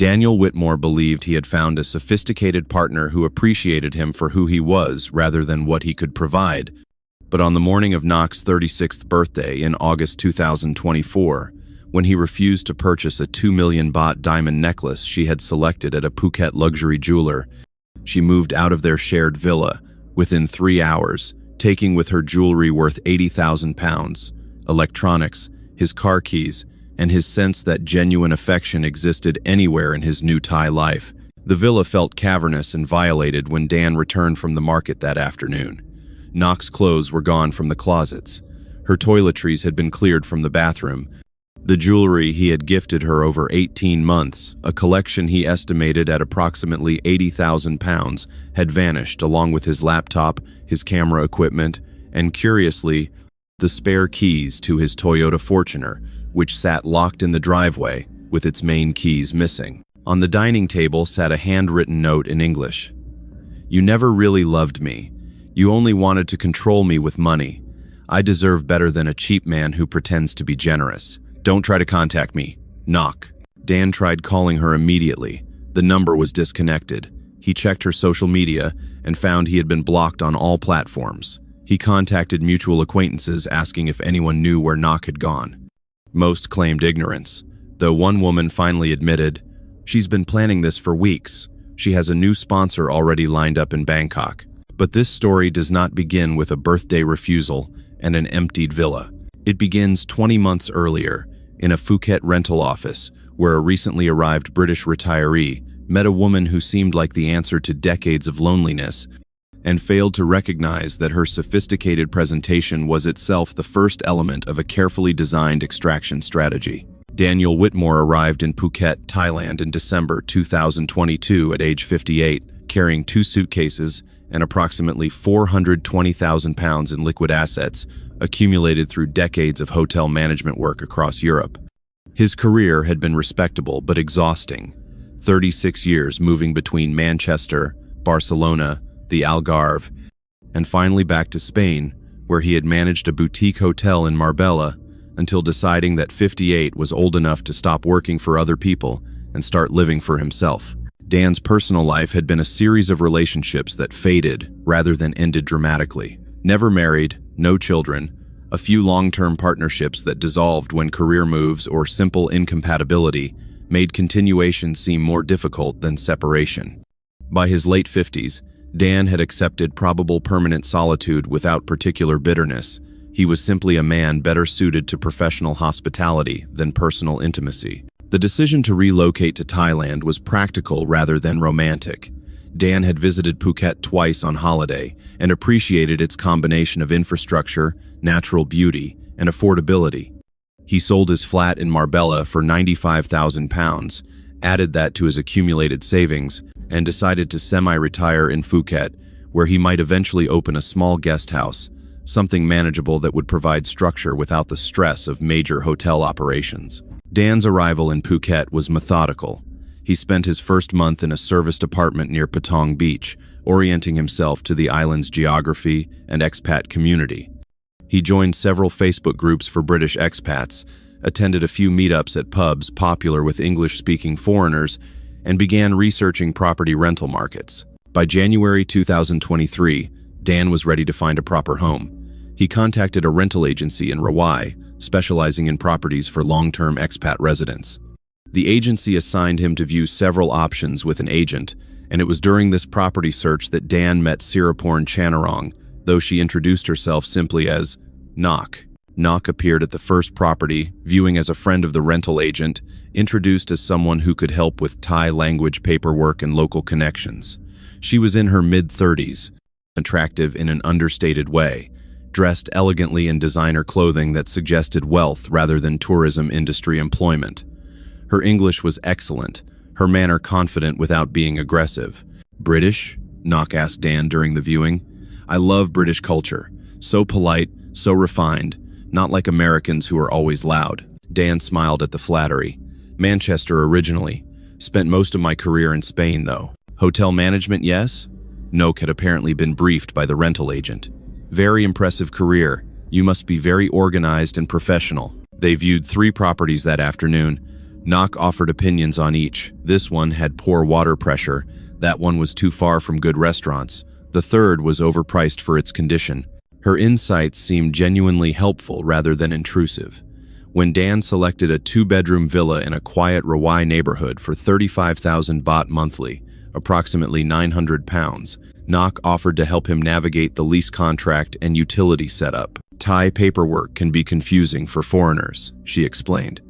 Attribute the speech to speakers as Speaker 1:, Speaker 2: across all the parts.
Speaker 1: Daniel Whitmore believed he had found a sophisticated partner who appreciated him for who he was rather than what he could provide. But on the morning of Knock's 36th birthday in August 2024, when he refused to purchase a 2 million baht diamond necklace she had selected at a Phuket luxury jeweler, she moved out of their shared villa within 3 hours, taking with her jewelry worth 80,000 pounds, electronics, his car keys, and his sense that genuine affection existed anywhere in his new Thai life. The villa felt cavernous and violated when Dan returned from the market that afternoon. Knock's clothes were gone from the closets. Her toiletries had been cleared from the bathroom. The jewelry he had gifted her over 18 months, a collection he estimated at approximately 80,000 pounds, had vanished along with his laptop, his camera equipment, and curiously, the spare keys to his Toyota Fortuner, which sat locked in the driveway with its main keys missing. On the dining table sat a handwritten note in English. "You never really loved me. You only wanted to control me with money. I deserve better than a cheap man who pretends to be generous. Don't try to contact me. Knock." Dan tried calling her immediately. The number was disconnected. He checked her social media and found he had been blocked on all platforms. He contacted mutual acquaintances asking if anyone knew where Knock had gone. Most claimed ignorance, though one woman finally admitted, "She's been planning this for weeks. She has a new sponsor already lined up in Bangkok." But this story does not begin with a birthday refusal and an emptied villa. It begins 20 months earlier, in a Phuket rental office, where a recently arrived British retiree met a woman who seemed like the answer to decades of loneliness, and failed to recognize that her sophisticated presentation was itself the first element of a carefully designed extraction strategy. Daniel Whitmore arrived in Phuket, Thailand in December 2022 at age 58, carrying 2 suitcases and approximately 420,000 pounds in liquid assets accumulated through decades of hotel management work across Europe. His career had been respectable but exhausting, 36 years moving between Manchester, Barcelona, the Algarve, and finally back to Spain, where he had managed a boutique hotel in Marbella until deciding that 58 was old enough to stop working for other people and start living for himself. Dan's personal life had been a series of relationships that faded rather than ended dramatically. Never married, no children, a few long-term partnerships that dissolved when career moves or simple incompatibility made continuation seem more difficult than separation. By his late 50s, Dan had accepted probable permanent solitude without particular bitterness. He was simply a man better suited to professional hospitality than personal intimacy. The decision to relocate to Thailand was practical rather than romantic. Dan had visited Phuket twice on holiday and appreciated its combination of infrastructure, natural beauty, and affordability. He sold his flat in Marbella for 95,000 pounds, added that to his accumulated savings, and decided to semi-retire in Phuket, where he might eventually open a small guest house, something manageable that would provide structure without the stress of major hotel operations. Dan's arrival in Phuket was methodical. He spent his first month in a serviced apartment near Patong Beach, orienting himself to the island's geography and expat community. He joined several Facebook groups for British expats, attended a few meetups at pubs popular with English-speaking foreigners, and began researching property rental markets. By January 2023, Dan was ready to find a proper home. He contacted a rental agency in Rawai, specializing in properties for long-term expat residents. The agency assigned him to view several options with an agent, and it was during this property search that Dan met Siraporn Chanarong, though she introduced herself simply as Knock. Knock appeared at the first property, viewing as a friend of the rental agent, introduced as someone who could help with Thai language paperwork and local connections. She was in her mid-30s, attractive in an understated way, dressed elegantly in designer clothing that suggested wealth rather than tourism industry employment. Her English was excellent, her manner confident without being aggressive. "British?" Knock asked Dan during the viewing. "I love British culture. So polite, so refined, not like Americans who are always loud." Dan smiled at the flattery. "Manchester originally. Spent most of my career in Spain, though." "Hotel management, yes?" Noak had apparently been briefed by the rental agent. "Very impressive career. You must be very organized and professional." They viewed 3 properties that afternoon, Nok offered opinions on each. This one had poor water pressure. That one was too far from good restaurants. The third was overpriced for its condition. Her insights seemed genuinely helpful rather than intrusive. When Dan selected a 2-bedroom villa in a quiet Rawai neighborhood for 35,000 baht monthly, approximately £900, Nok offered to help him navigate the lease contract and utility setup. Thai paperwork can be confusing for foreigners, she explained.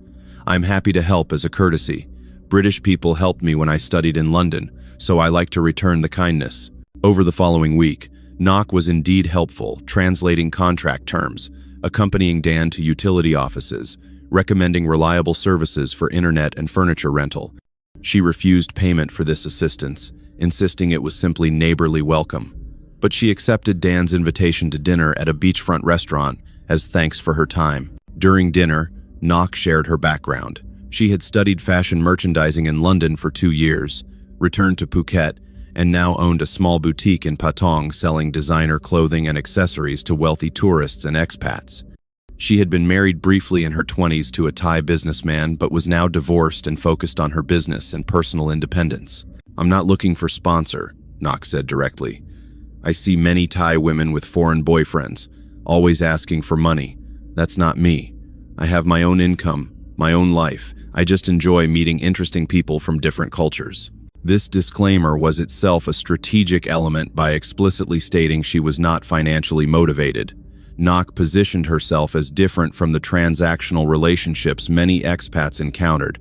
Speaker 1: I'm happy to help as a courtesy. British people helped me when I studied in London, so I like to return the kindness. Over the following week, Nok was indeed helpful, translating contract terms, accompanying Dan to utility offices, recommending reliable services for internet and furniture rental. She refused payment for this assistance, insisting it was simply neighborly welcome. But she accepted Dan's invitation to dinner at a beachfront restaurant as thanks for her time. During dinner, Nok shared her background. She had studied fashion merchandising in London for 2 years, returned to Phuket, and now owned a small boutique in Patong selling designer clothing and accessories to wealthy tourists and expats. She had been married briefly in her 20s to a Thai businessman but was now divorced and focused on her business and personal independence. I'm not looking for sponsor, Nok said directly. I see many Thai women with foreign boyfriends, always asking for money. That's not me. I have my own income, my own life. I just enjoy meeting interesting people from different cultures. This disclaimer was itself a strategic element by explicitly stating she was not financially motivated. Nok positioned herself as different from the transactional relationships many expats encountered,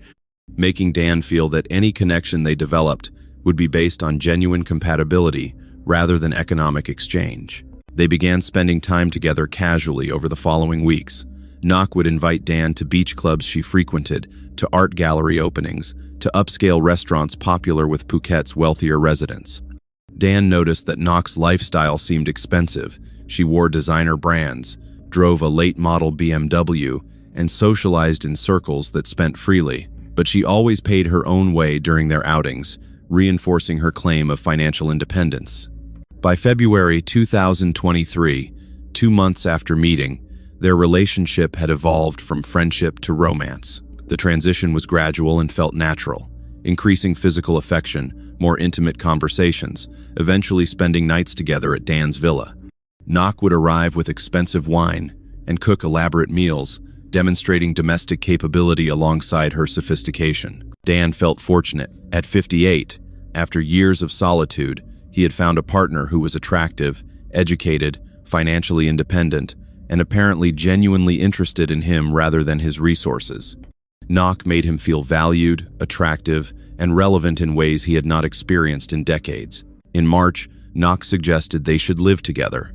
Speaker 1: making Dan feel that any connection they developed would be based on genuine compatibility rather than economic exchange. They began spending time together casually over the following weeks. Nok would invite Dan to beach clubs she frequented, to art gallery openings, to upscale restaurants popular with Phuket's wealthier residents. Dan noticed that Nok's lifestyle seemed expensive. She wore designer brands, drove a late-model BMW, and socialized in circles that spent freely. But she always paid her own way during their outings, reinforcing her claim of financial independence. By February 2023, 2 months after meeting, their relationship had evolved from friendship to romance. The transition was gradual and felt natural, increasing physical affection, more intimate conversations, eventually spending nights together at Dan's villa. Nok would arrive with expensive wine and cook elaborate meals, demonstrating domestic capability alongside her sophistication. Dan felt fortunate. At 58, after years of solitude, he had found a partner who was attractive, educated, financially independent, and apparently genuinely interested in him rather than his resources. Nok made him feel valued, attractive, and relevant in ways he had not experienced in decades. In March, Nok suggested they should live together.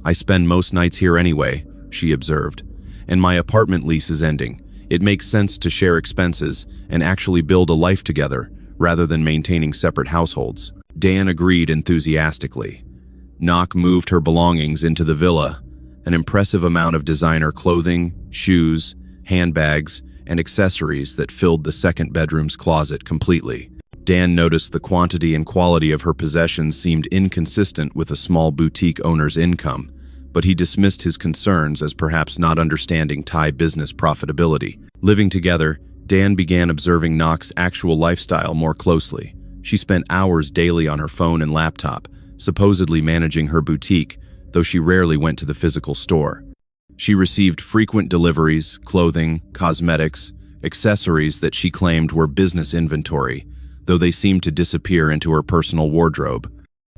Speaker 1: I spend most nights here anyway, she observed, and my apartment lease is ending. It makes sense to share expenses and actually build a life together rather than maintaining separate households. Dan agreed enthusiastically. Nok moved her belongings into the villa, an impressive amount of designer clothing, shoes, handbags, and accessories that filled the second bedroom's closet completely. Dan noticed the quantity and quality of her possessions seemed inconsistent with a small boutique owner's income, but he dismissed his concerns as perhaps not understanding Thai business profitability. Living together, Dan began observing Nok's actual lifestyle more closely. She spent hours daily on her phone and laptop, supposedly managing her boutique, though she rarely went to the physical store. She received frequent deliveries, clothing, cosmetics, accessories that she claimed were business inventory, though they seemed to disappear into her personal wardrobe.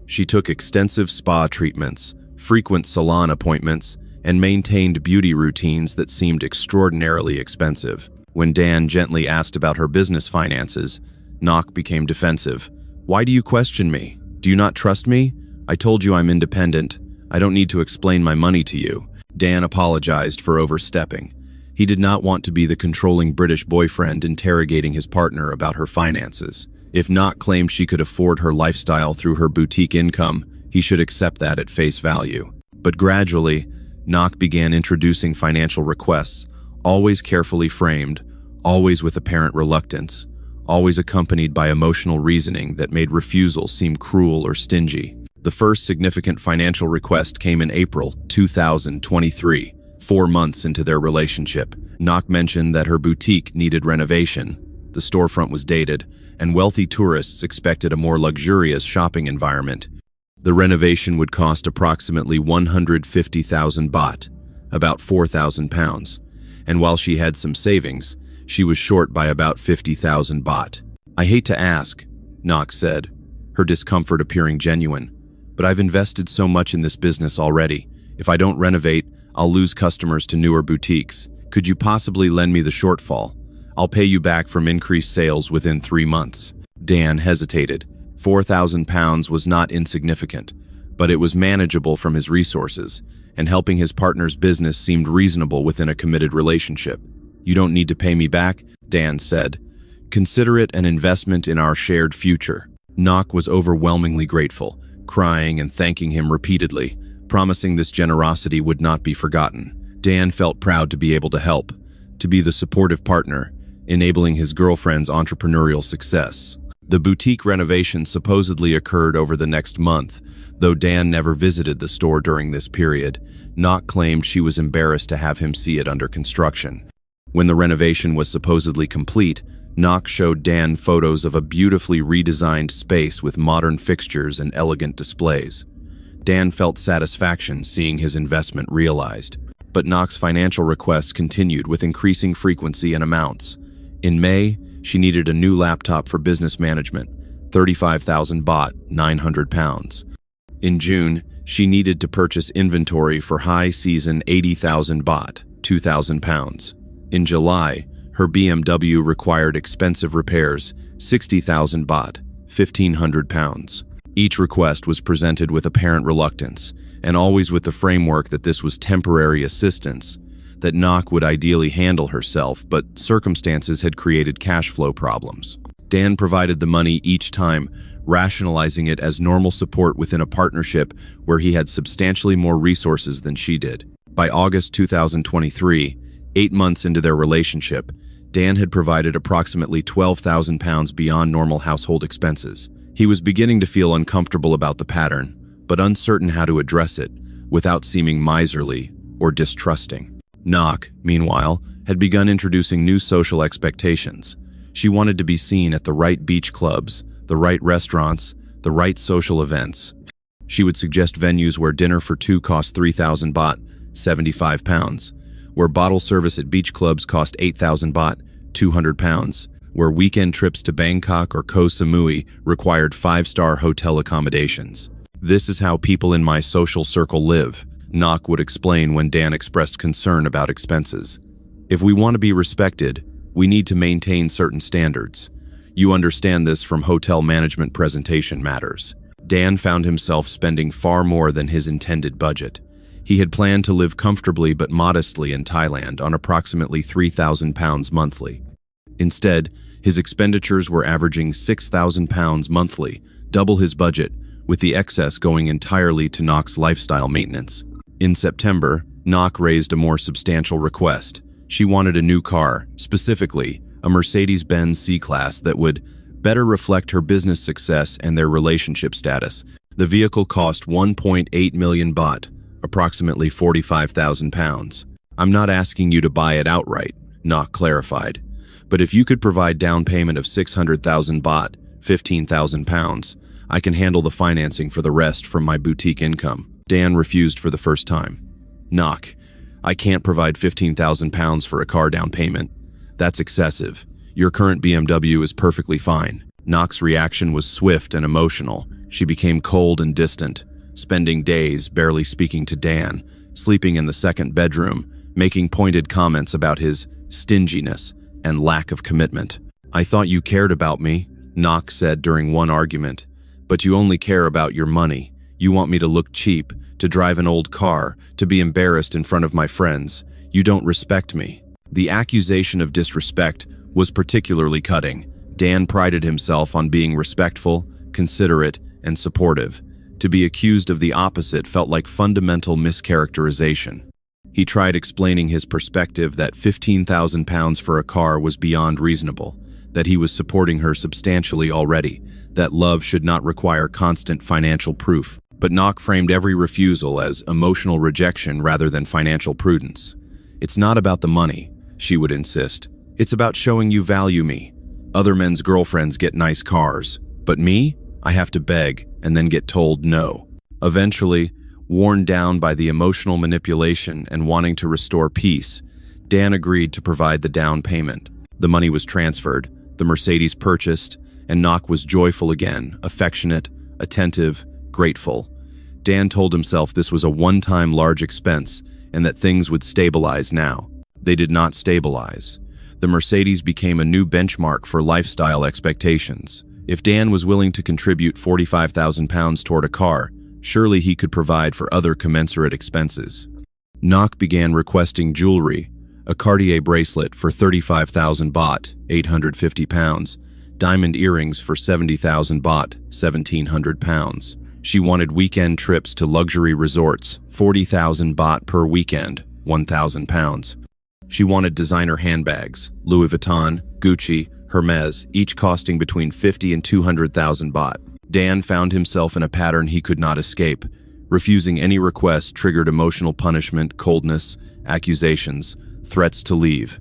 Speaker 1: She took extensive spa treatments, frequent salon appointments, and maintained beauty routines that seemed extraordinarily expensive. When Dan gently asked about her business finances, Nok became defensive. "Why do you question me? Do you not trust me? I told you I'm independent. I don't need to explain my money to you." Dan apologized for overstepping. He did not want to be the controlling British boyfriend interrogating his partner about her finances. If Nok claimed she could afford her lifestyle through her boutique income, he should accept that at face value. But gradually, Nok began introducing financial requests, always carefully framed, always with apparent reluctance, always accompanied by emotional reasoning that made refusal seem cruel or stingy. The first significant financial request came in April 2023, 4 months into their relationship. Nok mentioned that her boutique needed renovation. The storefront was dated, and wealthy tourists expected a more luxurious shopping environment. The renovation would cost approximately 150,000 baht, about 4,000 pounds, and while she had some savings, she was short by about 50,000 baht. "I hate to ask," Knox said, her discomfort appearing genuine, "but I've invested so much in this business already. If I don't renovate, I'll lose customers to newer boutiques. Could you possibly lend me the shortfall? I'll pay you back from increased sales within 3 months. Dan hesitated. 4,000 pounds was not insignificant, but it was manageable from his resources, and helping his partner's business seemed reasonable within a committed relationship. "You don't need to pay me back," Dan said. "Consider it an investment in our shared future." Nok was overwhelmingly grateful, crying and thanking him repeatedly, promising this generosity would not be forgotten. Dan felt proud to be able to help, to be the supportive partner, enabling his girlfriend's entrepreneurial success. The boutique renovation supposedly occurred over the next month, though Dan never visited the store during this period. Nok claimed she was embarrassed to have him see it under construction. When the renovation was supposedly complete, Nok showed Dan photos of a beautifully redesigned space with modern fixtures and elegant displays. Dan felt satisfaction seeing his investment realized. But Nok's financial requests continued with increasing frequency and amounts. In May, she needed a new laptop for business management, 35,000 baht, 900 pounds. In June, she needed to purchase inventory for high season 80,000 baht, 2,000 pounds. In July, her BMW required expensive repairs, 60,000 baht, 1,500 pounds. Each request was presented with apparent reluctance, and always with the framework that this was temporary assistance, that Nok would ideally handle herself, but circumstances had created cash flow problems. Dan provided the money each time, rationalizing it as normal support within a partnership where he had substantially more resources than she did. By August 2023, 8 months into their relationship, Dan had provided approximately 12,000 pounds beyond normal household expenses. He was beginning to feel uncomfortable about the pattern, but uncertain how to address it without seeming miserly or distrusting. Nok, meanwhile, had begun introducing new social expectations. She wanted to be seen at the right beach clubs, the right restaurants, the right social events. She would suggest venues where dinner for two cost 3,000 baht, 75 pounds, where bottle service at beach clubs cost 8,000 baht, 200 pounds, where weekend trips to Bangkok or Koh Samui required 5-star hotel accommodations. "This is how people in my social circle live," Nok would explain when Dan expressed concern about expenses. "If we want to be respected, we need to maintain certain standards. You understand this from hotel management presentation matters." Dan found himself spending far more than his intended budget. He had planned to live comfortably but modestly in Thailand on approximately 3,000 pounds monthly. Instead, his expenditures were averaging 6,000 pounds monthly, double his budget, with the excess going entirely to Nok's lifestyle maintenance. In September, Nok raised a more substantial request. She wanted a new car, specifically a Mercedes-Benz C-Class that would better reflect her business success and their relationship status. The vehicle cost 1.8 million baht, approximately 45,000 pounds. "I'm not asking you to buy it outright," Nok clarified. "But if you could provide down payment of 600,000 baht, 15,000 pounds, I can handle the financing for the rest from my boutique income." Dan refused for the first time. "Nok, I can't provide 15,000 pounds for a car down payment. That's excessive. Your current BMW is perfectly fine." Nok's reaction was swift and emotional. She became cold and distant, spending days barely speaking to Dan, sleeping in the second bedroom, making pointed comments about his stinginess and lack of commitment. "I thought you cared about me," Nok said during one argument, "but you only care about your money. You want me to look cheap, to drive an old car, to be embarrassed in front of my friends. You don't respect me." The accusation of disrespect was particularly cutting. Dan prided himself on being respectful, considerate, and supportive. To be accused of the opposite felt like fundamental mischaracterization. He tried explaining his perspective that 15,000 pounds for a car was beyond reasonable, that he was supporting her substantially already, that love should not require constant financial proof. But Nok framed every refusal as emotional rejection rather than financial prudence. "It's not about the money," she would insist. "It's about showing you value me. Other men's girlfriends get nice cars, but me? I have to beg and then get told no. Eventually, worn down by the emotional manipulation and wanting to restore peace, Dan agreed to provide the down payment. The money was transferred, the Mercedes purchased, and Nock was joyful again, affectionate, attentive, grateful. Dan told himself this was a one-time large expense and that things would stabilize now. They did not stabilize. The Mercedes became a new benchmark for lifestyle expectations. If Dan was willing to contribute £45,000 toward a car, surely he could provide for other commensurate expenses. Nock began requesting jewelry, a Cartier bracelet for 35,000 baht, 850 pounds, diamond earrings for 70,000 baht, 1,700 pounds. She wanted weekend trips to luxury resorts, 40,000 baht per weekend, 1,000 pounds. She wanted designer handbags, Louis Vuitton, Gucci, Hermes, each costing between 50 and 200,000 baht. Dan found himself in a pattern he could not escape. Refusing any request triggered emotional punishment, coldness, accusations, threats to leave.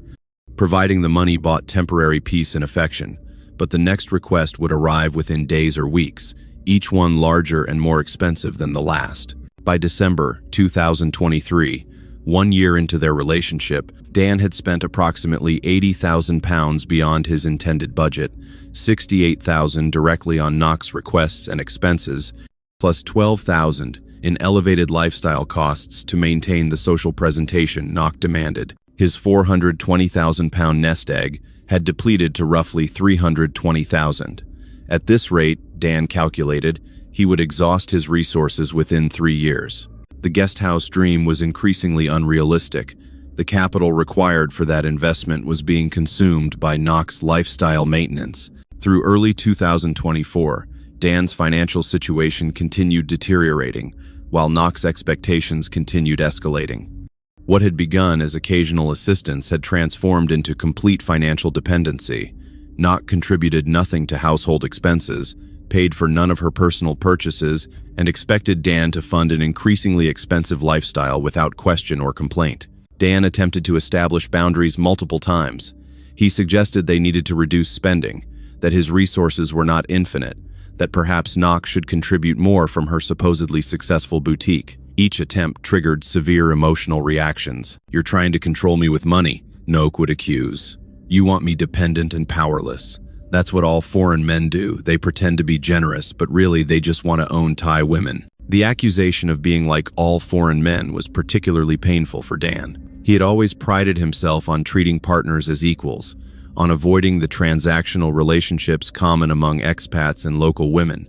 Speaker 1: Providing the money bought temporary peace and affection, but the next request would arrive within days or weeks, each one larger and more expensive than the last. By December 2023, 1 year into their relationship, Dan had spent approximately 80,000 pounds beyond his intended budget, 68,000 directly on Nock's requests and expenses, plus 12,000 in elevated lifestyle costs to maintain the social presentation Nock demanded. His 420,000-pound nest egg had depleted to roughly 320,000. At this rate, Dan calculated, he would exhaust his resources within 3 years. The guest house dream was increasingly unrealistic. The capital required for that investment was being consumed by Nock's lifestyle maintenance. Through early 2024, Dan's financial situation continued deteriorating, while Nock's expectations continued escalating. What had begun as occasional assistance had transformed into complete financial dependency. Nock contributed nothing to household expenses, paid for none of her personal purchases, and expected Dan to fund an increasingly expensive lifestyle without question or complaint. Dan attempted to establish boundaries multiple times. He suggested they needed to reduce spending, that his resources were not infinite, that perhaps Nock should contribute more from her supposedly successful boutique. Each attempt triggered severe emotional reactions. "You're trying to control me with money," Nock would accuse. "You want me dependent and powerless. That's what all foreign men do. They pretend to be generous, but really they just want to own Thai women." The accusation of being like all foreign men was particularly painful for Dan. He had always prided himself on treating partners as equals, on avoiding the transactional relationships common among expats and local women.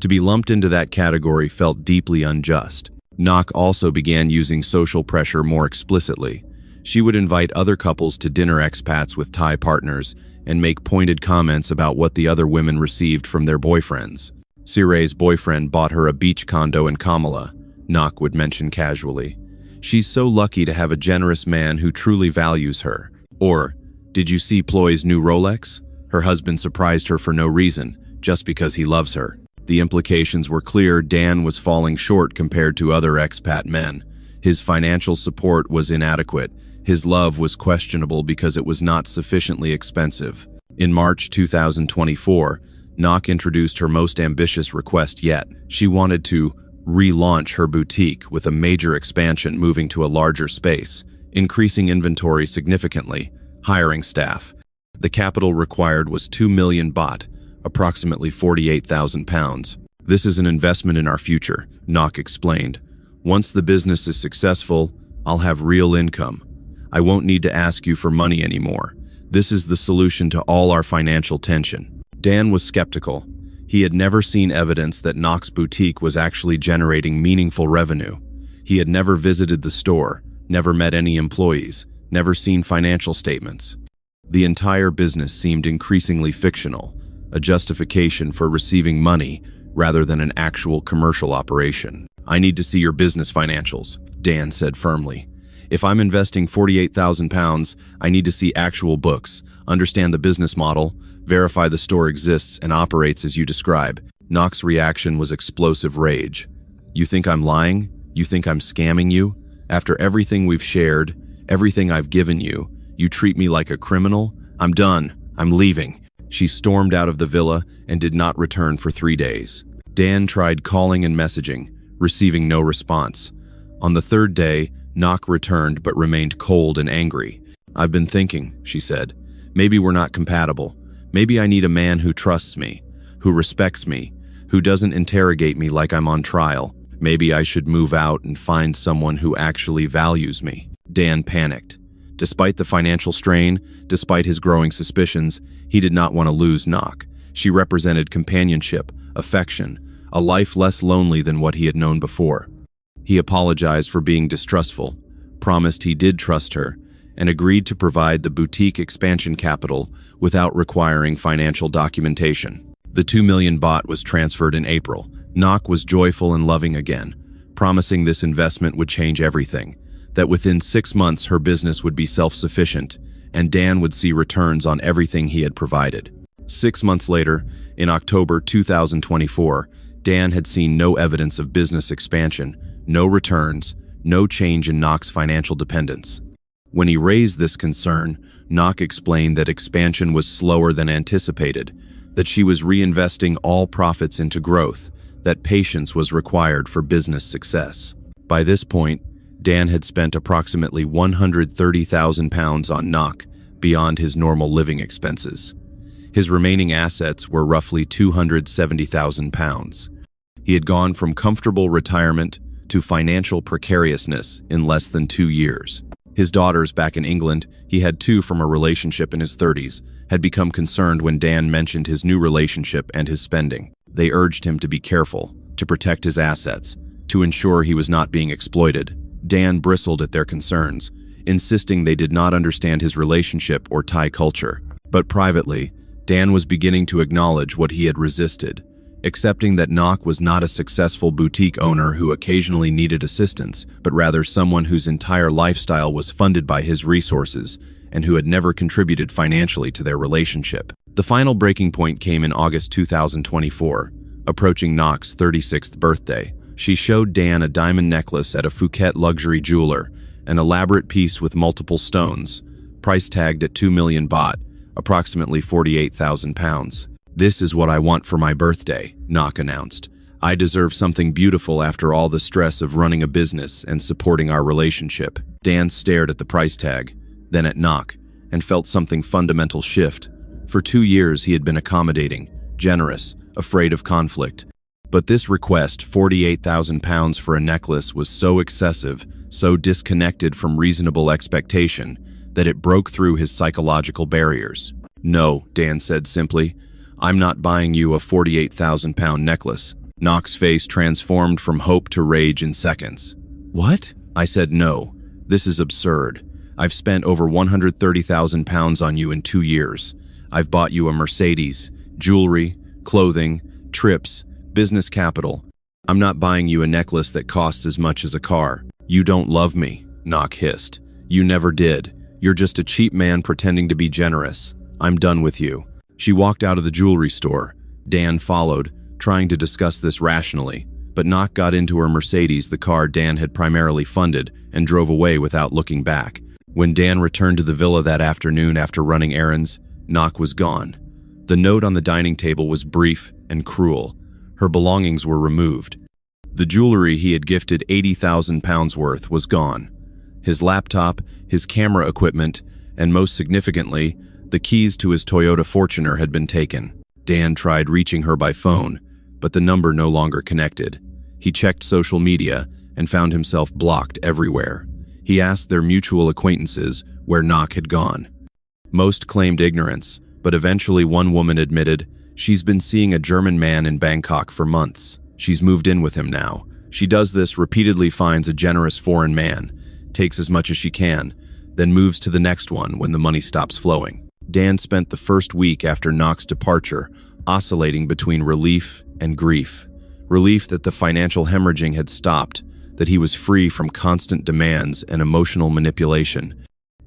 Speaker 1: To be lumped into that category felt deeply unjust. Nock also began using social pressure more explicitly. She would invite other couples to dinner expats with Thai partners and make pointed comments about what the other women received from their boyfriends. "Sire's boyfriend bought her a beach condo in Kamala," Nock would mention casually. "She's so lucky to have a generous man who truly values her." Or, "Did you see Ploy's new Rolex? Her husband surprised her for no reason, just because he loves her." The implications were clear. Dan was falling short compared to other expat men. His financial support was inadequate. His love was questionable because it was not sufficiently expensive. In March 2024, Nock introduced her most ambitious request yet. She wanted to relaunch her boutique with a major expansion, moving to a larger space, increasing inventory significantly, hiring staff. The capital required was 2 million baht, approximately 48,000 pounds. "This is an investment in our future," Nock explained. "Once the business is successful, I'll have real income. I won't need to ask you for money anymore. This is the solution to all our financial tension." Dan was skeptical. He had never seen evidence that Nock's boutique was actually generating meaningful revenue. He had never visited the store, never met any employees, never seen financial statements. The entire business seemed increasingly fictional, a justification for receiving money rather than an actual commercial operation. "I need to see your business financials," Dan said firmly. "If I'm investing 48,000 pounds, I need to see actual books, understand the business model, verify the store exists and operates as you describe." Nock's reaction was explosive rage. "You think I'm lying? You think I'm scamming you? After everything we've shared, everything I've given you, you treat me like a criminal? I'm done. I'm leaving." She stormed out of the villa and did not return for 3 days. Dan tried calling and messaging, receiving no response. On the 3rd day, Nok returned but remained cold and angry. "I've been thinking," she said. "Maybe we're not compatible. Maybe I need a man who trusts me, who respects me, who doesn't interrogate me like I'm on trial. Maybe I should move out and find someone who actually values me." Dan panicked. Despite the financial strain, despite his growing suspicions, he did not want to lose Nok. She represented companionship, affection, a life less lonely than what he had known before. He apologized for being distrustful, promised he did trust her, and agreed to provide the boutique expansion capital without requiring financial documentation. The 2 million baht was transferred in April. Nok was joyful and loving again, promising this investment would change everything, that within 6 months her business would be self-sufficient, and Dan would see returns on everything he had provided. 6 months later, in October 2024, Dan had seen no evidence of business expansion, no returns, no change in Nok's financial dependence. When he raised this concern, Nok explained that expansion was slower than anticipated, that she was reinvesting all profits into growth, that patience was required for business success. By this point, Dan had spent approximately £130,000 on Nok beyond his normal living expenses. His remaining assets were roughly £270,000. He had gone from comfortable retirement to financial precariousness in less than 2 years. His daughters back in England, he had 2 from a relationship in his 30s, had become concerned when Dan mentioned his new relationship and his spending. They urged him to be careful, to protect his assets, to ensure he was not being exploited. Dan bristled at their concerns, insisting they did not understand his relationship or Thai culture. But privately, Dan was beginning to acknowledge what he had resisted, accepting that Nok was not a successful boutique owner who occasionally needed assistance, but rather someone whose entire lifestyle was funded by his resources and who had never contributed financially to their relationship. The final breaking point came in August 2024, approaching Nok's 36th birthday. She showed Dan a diamond necklace at a Phuket luxury jeweler, an elaborate piece with multiple stones, price tagged at 2 million baht, approximately £48,000. "This is what I want for my birthday," Nok announced. "I deserve something beautiful after all the stress of running a business and supporting our relationship." Dan stared at the price tag, then at Nok, and felt something fundamental shift. For 2 years he had been accommodating, generous, afraid of conflict. But this request, £48,000 for a necklace, was so excessive, so disconnected from reasonable expectation, that it broke through his psychological barriers. "No," Dan said simply. "I'm not buying you a £48,000 necklace." Nok's face transformed from hope to rage in seconds. "What?" I said. "No. This is absurd. I've spent over £130,000 on you in 2 years. I've bought you a Mercedes, jewelry, clothing, trips, business capital. I'm not buying you a necklace that costs as much as a car." "You don't love me," Nok hissed. "You never did. You're just a cheap man pretending to be generous. I'm done with you." She walked out of the jewelry store. Dan followed, trying to discuss this rationally, but Nok got into her Mercedes, the car Dan had primarily funded, and drove away without looking back. When Dan returned to the villa that afternoon after running errands, Nok was gone. The note on the dining table was brief and cruel. Her belongings were removed. The jewelry he had gifted £80,000 worth was gone. His laptop, his camera equipment, and most significantly, the keys to his Toyota Fortuner had been taken. Dan tried reaching her by phone, but the number no longer connected. He checked social media and found himself blocked everywhere. He asked their mutual acquaintances where Nok had gone. Most claimed ignorance, but eventually one woman admitted, "She's been seeing a German man in Bangkok for months. She's moved in with him now. She does this, repeatedly finds a generous foreign man, takes as much as she can, then moves to the next one when the money stops flowing." Dan spent the first week after Nok's departure oscillating between relief and grief. Relief that the financial hemorrhaging had stopped, that he was free from constant demands and emotional manipulation.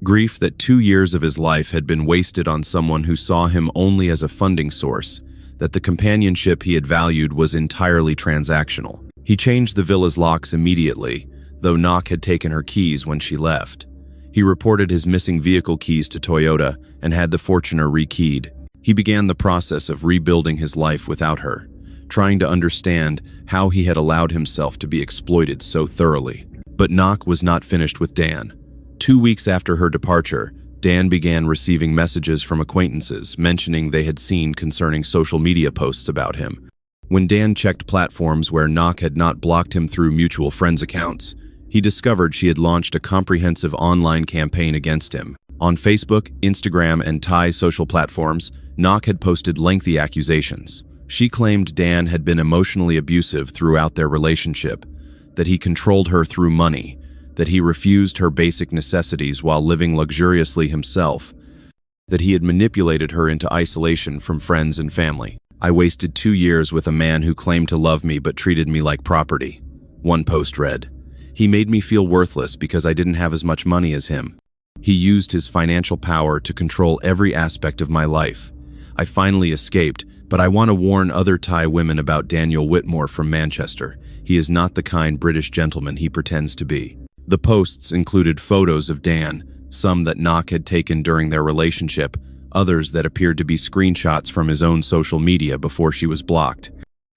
Speaker 1: Grief that 2 years of his life had been wasted on someone who saw him only as a funding source, that the companionship he had valued was entirely transactional. He changed the villa's locks immediately, though Nok had taken her keys when she left. He reported his missing vehicle keys to Toyota and had the Fortuner rekeyed. He began the process of rebuilding his life without her, trying to understand how he had allowed himself to be exploited so thoroughly. But Nok was not finished with Dan. 2 weeks after her departure, Dan began receiving messages from acquaintances mentioning they had seen concerning social media posts about him. When Dan checked platforms where Nok had not blocked him through mutual friends' accounts, he discovered she had launched a comprehensive online campaign against him. On Facebook, Instagram, and Thai social platforms, Nok had posted lengthy accusations. She claimed Dan had been emotionally abusive throughout their relationship, that he controlled her through money, that he refused her basic necessities while living luxuriously himself, that he had manipulated her into isolation from friends and family. "I wasted 2 years with a man who claimed to love me but treated me like property," one post read. "He made me feel worthless because I didn't have as much money as him. He used his financial power to control every aspect of my life. I finally escaped, but I want to warn other Thai women about Daniel Whitmore from Manchester. He is not the kind British gentleman he pretends to be." The posts included photos of Dan, some that Nok had taken during their relationship, others that appeared to be screenshots from his own social media before she was blocked.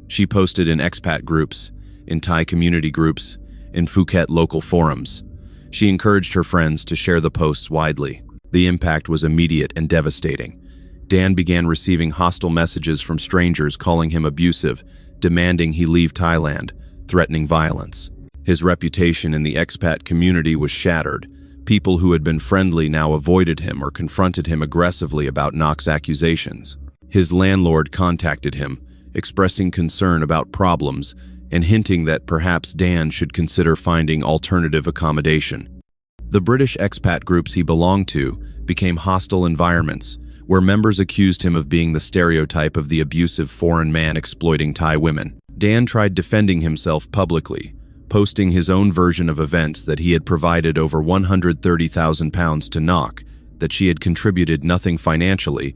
Speaker 1: She posted in expat groups, in Thai community groups, in Phuket local forums. She encouraged her friends to share the posts widely. The impact was immediate and devastating. Dan began receiving hostile messages from strangers calling him abusive, demanding he leave Thailand, threatening violence. His reputation in the expat community was shattered. People who had been friendly now avoided him or confronted him aggressively about Nok's accusations. His landlord contacted him, expressing concern about problems and hinting that perhaps Dan should consider finding alternative accommodation. The British expat groups he belonged to became hostile environments, where members accused him of being the stereotype of the abusive foreign man exploiting Thai women. Dan tried defending himself publicly, posting his own version of events, that he had provided over £130,000 to Nok, that she had contributed nothing financially,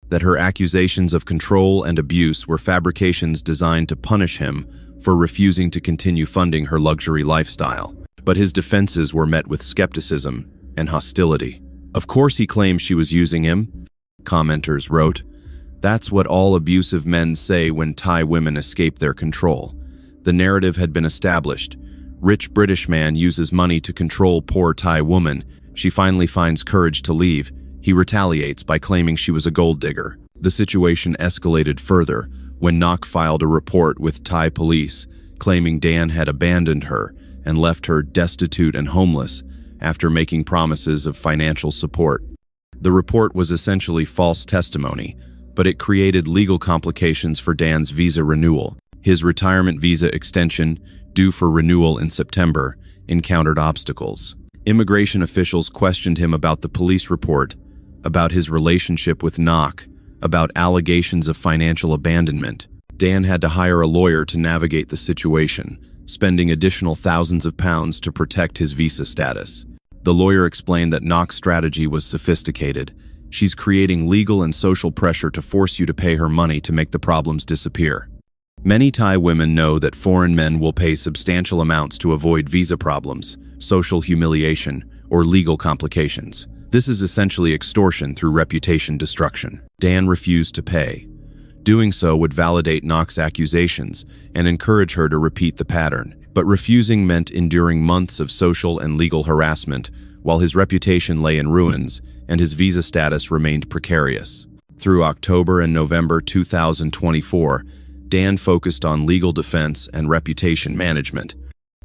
Speaker 1: that her accusations of control and abuse were fabrications designed to punish him for refusing to continue funding her luxury lifestyle. But his defenses were met with skepticism and hostility. "Of course he claims she was using him," commenters wrote. "That's what all abusive men say when Thai women escape their control. The narrative had been established. Rich British man uses money to control poor Thai woman. She finally finds courage to leave. He retaliates by claiming she was a gold digger." The situation escalated further when Nok filed a report with Thai police, claiming Dan had abandoned her and left her destitute and homeless after making promises of financial support. The report was essentially false testimony, but it created legal complications for Dan's visa renewal. His retirement visa extension, due for renewal in September, encountered obstacles. Immigration officials questioned him about the police report, about his relationship with Nok, about allegations of financial abandonment. Dan had to hire a lawyer to navigate the situation, spending additional thousands of pounds to protect his visa status. The lawyer explained that Nok's strategy was sophisticated. "She's creating legal and social pressure to force you to pay her money to make the problems disappear." Many Thai women know that foreign men will pay substantial amounts to avoid visa problems, social humiliation, or legal complications. This is essentially extortion through reputation destruction. Dan refused to pay. Doing so would validate Nok's accusations and encourage her to repeat the pattern. But refusing meant enduring months of social and legal harassment, while his reputation lay in ruins and his visa status remained precarious. Through October and November 2024, Dan focused on legal defense and reputation management.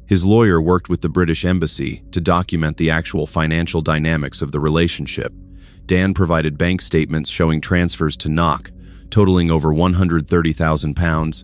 Speaker 1: His lawyer worked with the British Embassy to document the actual financial dynamics of the relationship. Dan provided bank statements showing transfers to Nok, totaling over £130,000,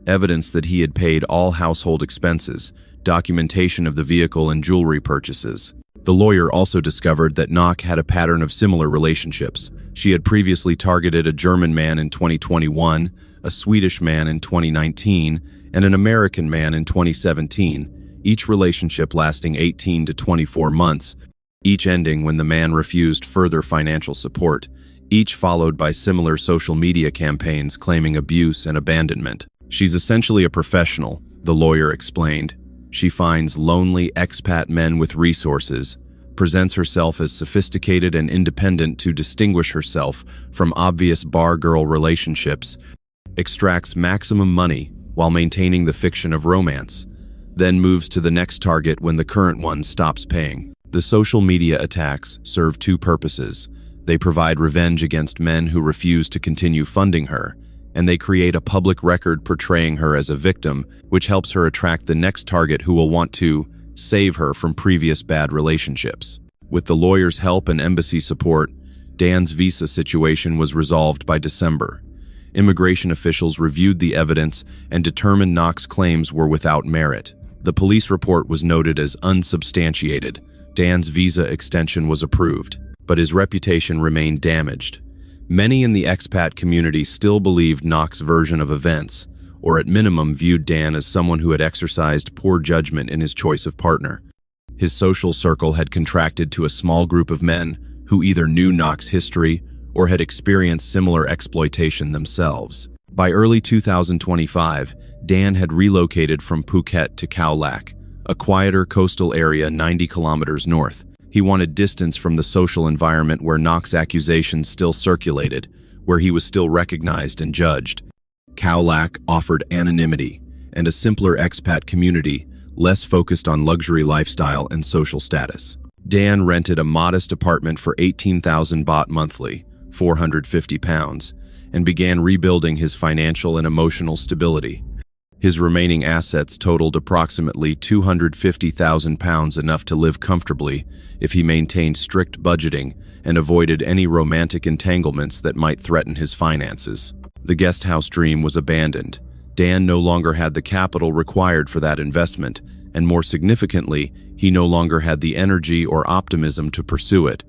Speaker 1: evidence that he had paid all household expenses, documentation of the vehicle and jewelry purchases. The lawyer also discovered that Nok had a pattern of similar relationships. She had previously targeted a German man in 2021, a Swedish man in 2019, and an American man in 2017, each relationship lasting 18 to 24 months, each ending when the man refused further financial support, each followed by similar social media campaigns claiming abuse and abandonment. "She's essentially a professional," the lawyer explained. "She finds lonely expat men with resources, presents herself as sophisticated and independent to distinguish herself from obvious bar-girl relationships, extracts maximum money while maintaining the fiction of romance, then moves to the next target when the current one stops paying. The social media attacks serve two purposes. They provide revenge against men who refuse to continue funding her, and they create a public record portraying her as a victim, which helps her attract the next target who will want to save her from previous bad relationships. With the lawyer's help and embassy support, Dan's visa situation was resolved by December. Immigration officials reviewed the evidence and determined Knox's claims were without merit. The police report was noted as unsubstantiated. Dan's visa extension was approved, but his reputation remained damaged. Many in the expat community still believed Knox's version of events, or at minimum viewed Dan as someone who had exercised poor judgment in his choice of partner. His social circle had contracted to a small group of men who either knew Knox's history or had experienced similar exploitation themselves. By early 2025, Dan had relocated from Phuket to Khao Lak, a quieter coastal area 90 kilometers north. He wanted distance from the social environment where Knox's accusations still circulated, where he was still recognized and judged. Khao Lak offered anonymity and a simpler expat community, less focused on luxury lifestyle and social status. Dan rented a modest apartment for 18,000 baht monthly, £450, and began rebuilding his financial and emotional stability. His remaining assets totaled approximately £250,000, enough to live comfortably if he maintained strict budgeting and avoided any romantic entanglements that might threaten his finances. The guest house dream was abandoned. Dan no longer had the capital required for that investment, and more significantly, he no longer had the energy or optimism to pursue it.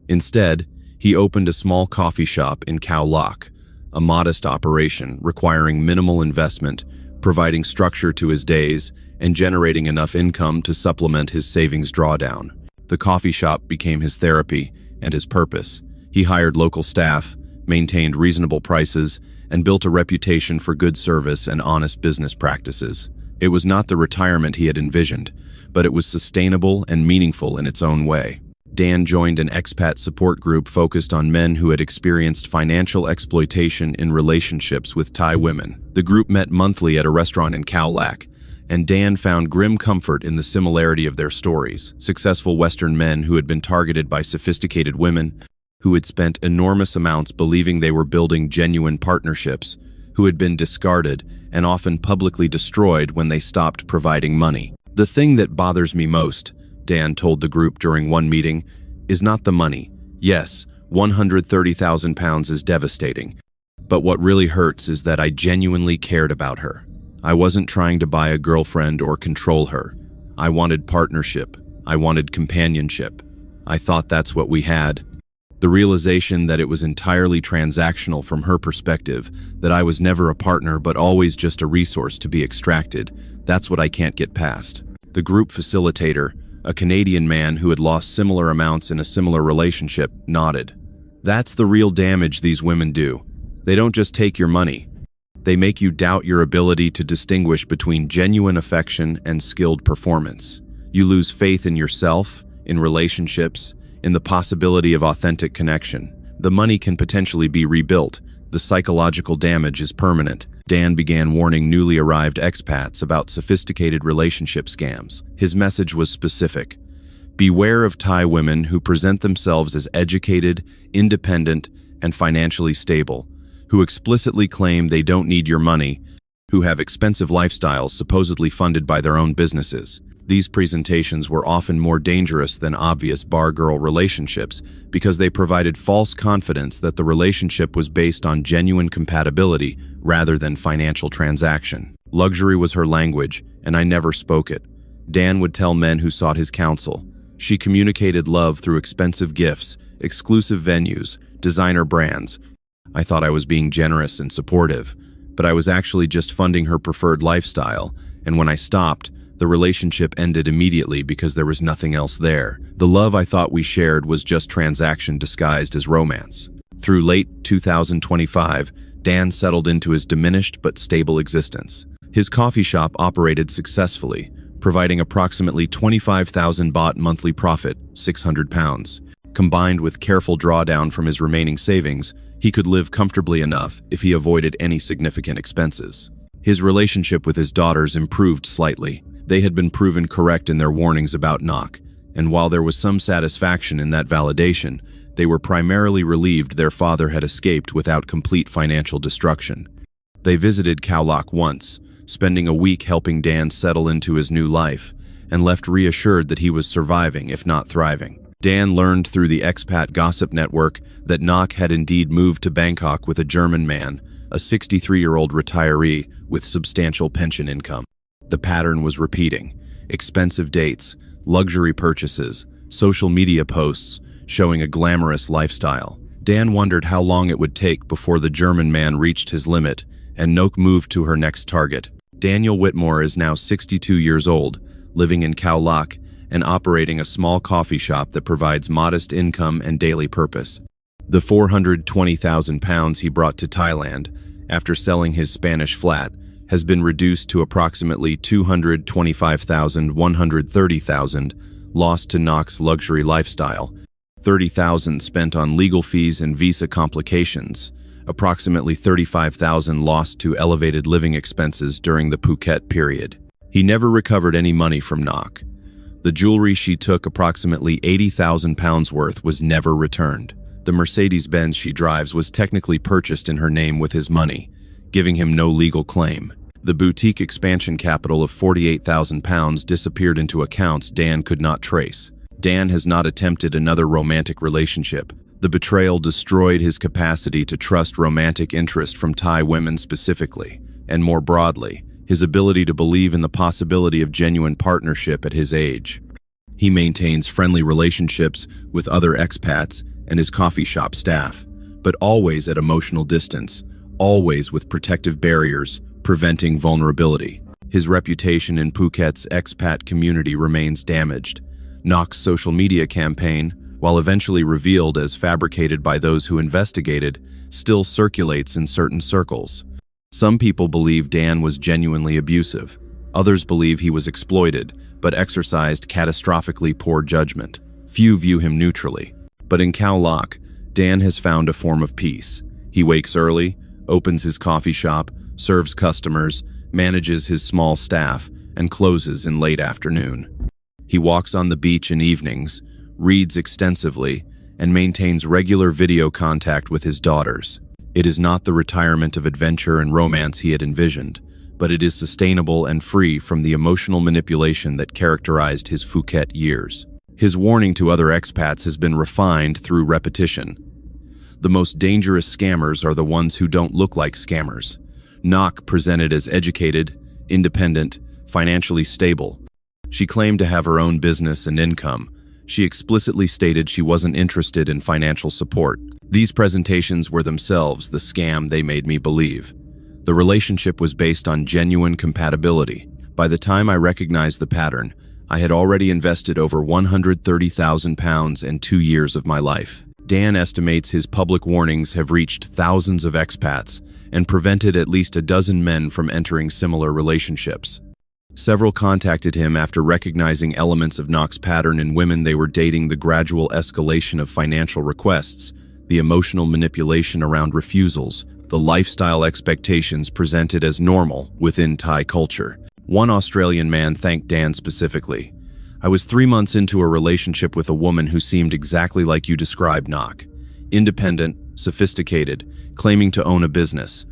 Speaker 1: Instead, he opened a small coffee shop in Khao Lak, a modest operation requiring minimal investment, providing structure to his days, and generating enough income to supplement his savings drawdown. The coffee shop became his therapy and his purpose. He hired local staff, maintained reasonable prices, and built a reputation for good service and honest business practices. It was not the retirement he had envisioned, but it was sustainable and meaningful in its own way. Dan joined an expat support group focused on men who had experienced financial exploitation in relationships with Thai women. The group met monthly at a restaurant in Khao Lak, and Dan found grim comfort in the similarity of their stories. Successful Western men who had been targeted by sophisticated women, who had spent enormous amounts believing they were building genuine partnerships, who had been discarded and often publicly destroyed when they stopped providing money. "The thing that bothers me most," Dan told the group during one meeting, "is not the money. Yes, £130,000 is devastating. But what really hurts is that I genuinely cared about her. I wasn't trying to buy a girlfriend or control her. I wanted partnership. I wanted companionship. I thought that's what we had." The realization that it was entirely transactional from her perspective, that I was never a partner but always just a resource to be extracted, that's what I can't get past. The group facilitator, a Canadian man who had lost similar amounts in a similar relationship, nodded. "That's the real damage these women do. They don't just take your money. They make you doubt your ability to distinguish between genuine affection and skilled performance. You lose faith in yourself, in relationships, in the possibility of authentic connection. The money can potentially be rebuilt. The psychological damage is permanent." Dan began warning newly arrived expats about sophisticated relationship scams. His message was specific. Beware of Thai women who present themselves as educated, independent, and financially stable, who explicitly claim they don't need your money, who have expensive lifestyles supposedly funded by their own businesses. These presentations were often more dangerous than obvious bar-girl relationships because they provided false confidence that the relationship was based on genuine compatibility rather than financial transaction. Luxury was her language, and I never spoke it. Dan would tell men who sought his counsel. She communicated love through expensive gifts, exclusive venues, designer brands. I thought I was being generous and supportive, but I was actually just funding her preferred lifestyle, and when I stopped, the relationship ended immediately because there was nothing else there. The love I thought we shared was just transaction disguised as romance. Through late 2025, Dan settled into his diminished but stable existence. His coffee shop operated successfully, providing approximately 25,000 baht monthly profit £600. Combined with careful drawdown from his remaining savings, he could live comfortably enough if he avoided any significant expenses. His relationship with his daughters improved slightly. They had been proven correct in their warnings about knock, and while there was some satisfaction in that validation, they were primarily relieved their father had escaped without complete financial destruction. They visited Khao Lak once, spending a week helping Dan settle into his new life, and left reassured that he was surviving, if not thriving. Dan learned through the expat gossip network that Knock had indeed moved to Bangkok with a German man, a 63-year-old retiree with substantial pension income. The pattern was repeating: expensive dates, luxury purchases, social media posts showing a glamorous lifestyle. Dan wondered how long it would take before the German man reached his limit and Nok moved to her next target. Daniel Whitmore is now 62 years old, living in Khao Lak and operating a small coffee shop that provides modest income and daily purpose. The £420,000 he brought to Thailand after selling his Spanish flat has been reduced to approximately $225,130,000 lost to Knock's luxury lifestyle, $30,000 spent on legal fees and visa complications, approximately $35,000 lost to elevated living expenses during the Phuket period. He never recovered any money from Knock. The jewelry she took approximately £80,000 worth was never returned. The Mercedes-Benz she drives was technically purchased in her name with his money, giving him no legal claim. The boutique expansion capital of £48,000 disappeared into accounts Dan could not trace. Dan has not attempted another romantic relationship. The betrayal destroyed his capacity to trust romantic interest from Thai women specifically, and more broadly, his ability to believe in the possibility of genuine partnership at his age. He maintains friendly relationships with other expats and his coffee shop staff, but always at emotional distance, always with protective barriers, preventing vulnerability. His reputation in Phuket's expat community remains damaged. Knock's social media campaign, while eventually revealed as fabricated by those who investigated, still circulates in certain circles. Some people believe Dan was genuinely abusive. Others believe he was exploited, but exercised catastrophically poor judgment. Few view him neutrally. But in Khao Lak, Dan has found a form of peace. He wakes early, opens his coffee shop, serves customers, manages his small staff, and closes in late afternoon. He walks on the beach in evenings, reads extensively, and maintains regular video contact with his daughters. It is not the retirement of adventure and romance he had envisioned, but it is sustainable and free from the emotional manipulation that characterized his Phuket years. His warning to other expats has been refined through repetition. The most dangerous scammers are the ones who don't look like scammers. Nok presented as educated, independent, financially stable. She claimed to have her own business and income. She explicitly stated she wasn't interested in financial support. These presentations were themselves the scam they made me believe. The relationship was based on genuine compatibility. By the time I recognized the pattern, I had already invested over £130,000 in 2 years of my life. Dan estimates his public warnings have reached thousands of expats and prevented at least a dozen men from entering similar relationships. Several contacted him after recognizing elements of Knock's pattern in women they were dating: the gradual escalation of financial requests, the emotional manipulation around refusals, the lifestyle expectations presented as normal within Thai culture. One Australian man thanked Dan specifically. "I was 3 months into a relationship with a woman who seemed exactly like you described, Knock. Independent, sophisticated, claiming to own a business.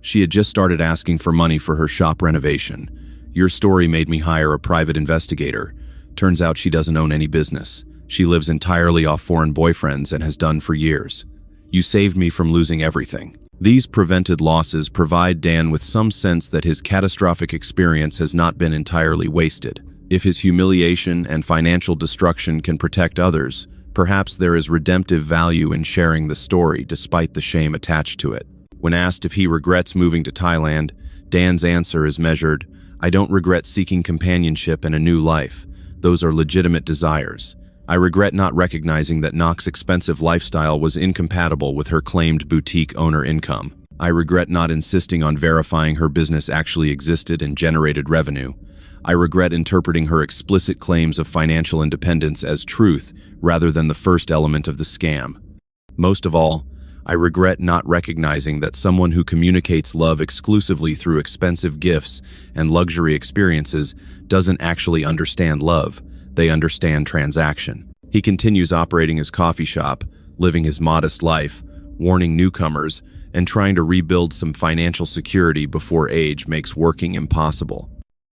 Speaker 1: She had just started asking for money for her shop renovation. Your story made me hire a private investigator. Turns out she doesn't own any business. She lives entirely off foreign boyfriends and has done for years. You saved me from losing everything." These prevented losses provide Dan with some sense that his catastrophic experience has not been entirely wasted. If his humiliation and financial destruction can protect others, perhaps there is redemptive value in sharing the story despite the shame attached to it. When asked if he regrets moving to Thailand, Dan's answer is measured: "I don't regret seeking companionship and a new life. Those are legitimate desires. I regret not recognizing that Knock's expensive lifestyle was incompatible with her claimed boutique owner income. I regret not insisting on verifying her business actually existed and generated revenue. I regret interpreting her explicit claims of financial independence as truth rather than the first element of the scam. Most of all, I regret not recognizing that someone who communicates love exclusively through expensive gifts and luxury experiences doesn't actually understand love. They understand transaction. He continues operating his coffee shop, living his modest life, warning newcomers, and trying to rebuild some financial security before age makes working impossible.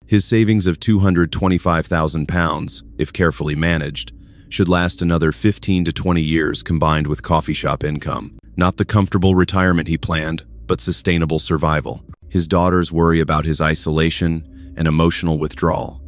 Speaker 1: His savings of £225,000, if carefully managed, should last another 15 to 20 years combined with coffee shop income. Not the comfortable retirement he planned, but sustainable survival. His daughters worry about his isolation and emotional withdrawal.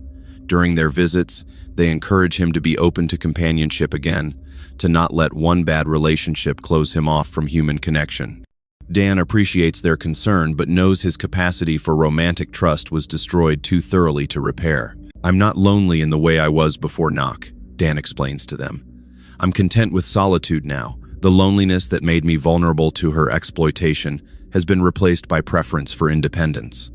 Speaker 1: During their visits, they encourage him to be open to companionship again, to not let one bad relationship close him off from human connection. Dan appreciates their concern but knows his capacity for romantic trust was destroyed too thoroughly to repair. "I'm not lonely in the way I was before Knock," Dan explains to them. "I'm content with solitude now. The loneliness that made me vulnerable to her exploitation has been replaced by preference for independence.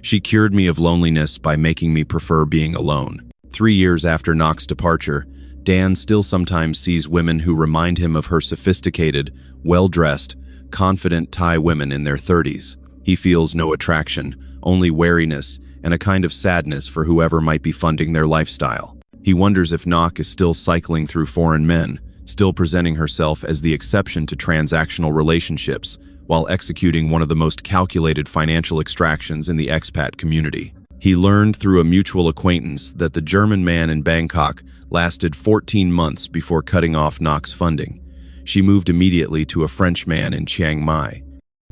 Speaker 1: She cured me of loneliness by making me prefer being alone." 3 years after Knock's departure, Dan still sometimes sees women who remind him of her sophisticated, well-dressed, confident Thai women in their 30s. He feels no attraction, only wariness, and a kind of sadness for whoever might be funding their lifestyle. He wonders if Knock is still cycling through foreign men, still presenting herself as the exception to transactional relationships, while executing one of the most calculated financial extractions in the expat community. He learned through a mutual acquaintance that the German man in Bangkok lasted 14 months before cutting off Knock's funding. She moved immediately to a French man in Chiang Mai.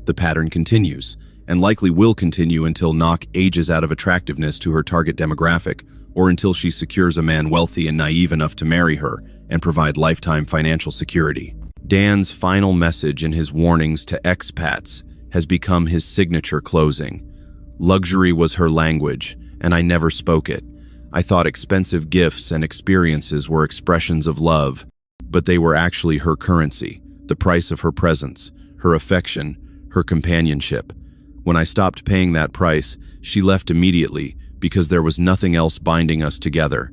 Speaker 1: The pattern continues, and likely will continue until Knock ages out of attractiveness to her target demographic, or until she secures a man wealthy and naive enough to marry her and provide lifetime financial security. Dan's final message in his warnings to expats has become his signature closing. "Luxury was her language, and I never spoke it. I thought expensive gifts and experiences were expressions of love, but they were actually her currency, the price of her presence, her affection, her companionship. When I stopped paying that price, she left immediately because there was nothing else binding us together.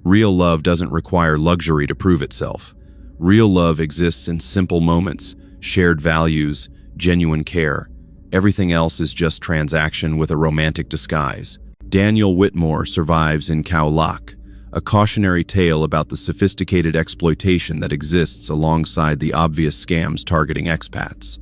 Speaker 1: Real love doesn't require luxury to prove itself. Real love exists in simple moments, shared values, genuine care. Everything else is just transaction with a romantic disguise." Daniel Whitmore survives in Khao Lak, a cautionary tale about the sophisticated exploitation that exists alongside the obvious scams targeting expats.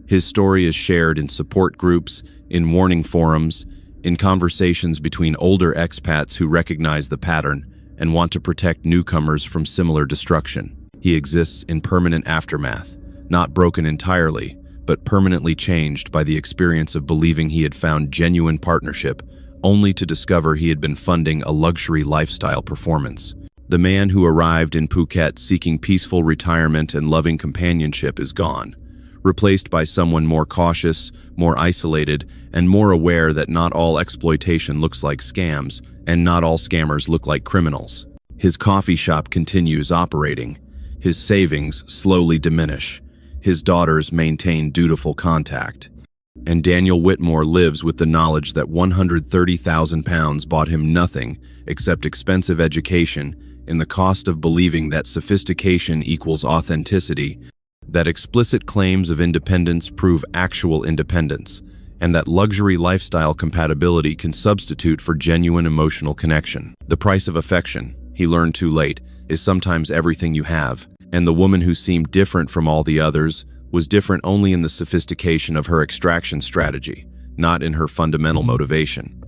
Speaker 1: His story is shared in support groups, in warning forums, in conversations between older expats who recognize the pattern and want to protect newcomers from similar destruction. He exists in permanent aftermath, not broken entirely, but permanently changed by the experience of believing he had found genuine partnership, only to discover he had been funding a luxury lifestyle performance. The man who arrived in Phuket seeking peaceful retirement and loving companionship is gone, replaced by someone more cautious, more isolated, and more aware that not all exploitation looks like scams, and not all scammers look like criminals. His coffee shop continues operating. His savings slowly diminish. His daughters maintain dutiful contact. And Daniel Whitmore lives with the knowledge that £130,000 bought him nothing except expensive education in the cost of believing that sophistication equals authenticity, that explicit claims of independence prove actual independence, and that luxury lifestyle compatibility can substitute for genuine emotional connection. The price of affection, he learned too late, is sometimes everything you have, and the woman who seemed different from all the others was different only in the sophistication of her extraction strategy, not in her fundamental motivation.